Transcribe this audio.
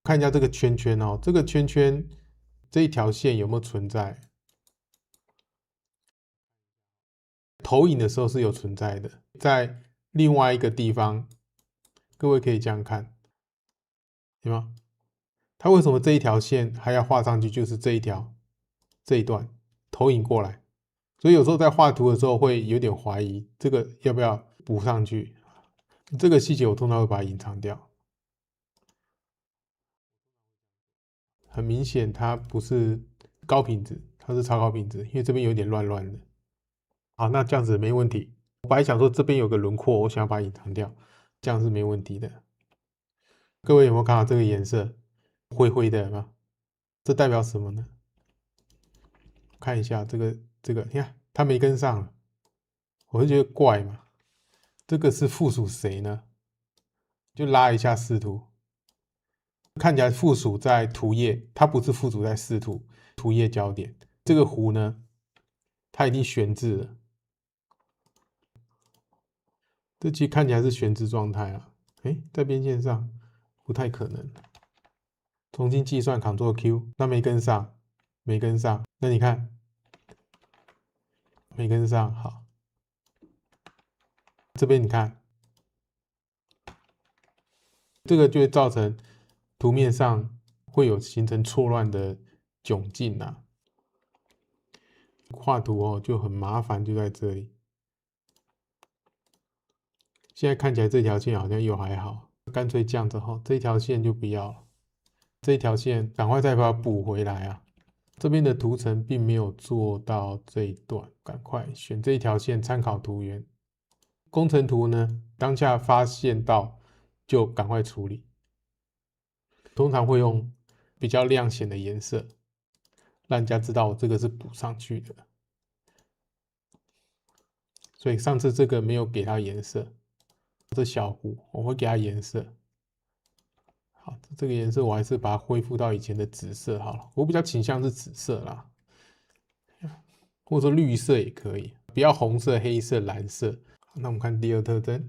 看一下這個圈圈哦，這個圈圈這一條線有沒有存在？投影的時候是有存在的，在另外一個地方，各位可以這樣看，有嗎？它為什麼這一條線還要畫上去？就是這一段投影過來，所以有時候在畫圖的時候會有點懷疑，這個要不要補上去？這個細節我通常會把它隱藏掉。很明顯，它不是高品質，它是超高品質，因為這邊有點亂亂的。好，那這樣子沒問題。我本來想說這邊有個輪廓，我想要把它隱藏掉，這樣是沒問題的。各位有沒有看到這個顏色？灰灰的嗎？這代表什麼呢？看一下這個，你看它沒跟上，我就覺得怪嘛。這個是附屬誰呢？就拉一下視圖，看起來附屬在圖頁，它不是附屬在視圖圖頁焦點。這個弧呢，它已經懸置了。這其實看起來是懸置狀態啊，在邊線上不太可能。重新計算 Ctrl Q， 那沒跟上，沒跟上。那你看，沒跟上，好。這邊你看，這個就會造成圖面上會有形成錯亂的窘境啊。畫圖哦就很麻煩，就在這裡。現在看起來這條線好像又還好，乾脆這樣子哈，這條線就不要了，這條線趕快再把它補回來啊！這邊的圖層並沒有做到這一段，趕快選這一條線參考圖源。工程圖呢，當下發現到就趕快處理，通常會用比較亮顯的顏色，讓人家知道我這個是補上去的。所以上次這個沒有給它顏色。這小弧我會給它顏色，好，這個顏色我還是把它恢復到以前的紫色好了。我比較傾向是紫色啦，或者說綠色也可以，不要紅色、黑色、藍色。那我們看第二特徵，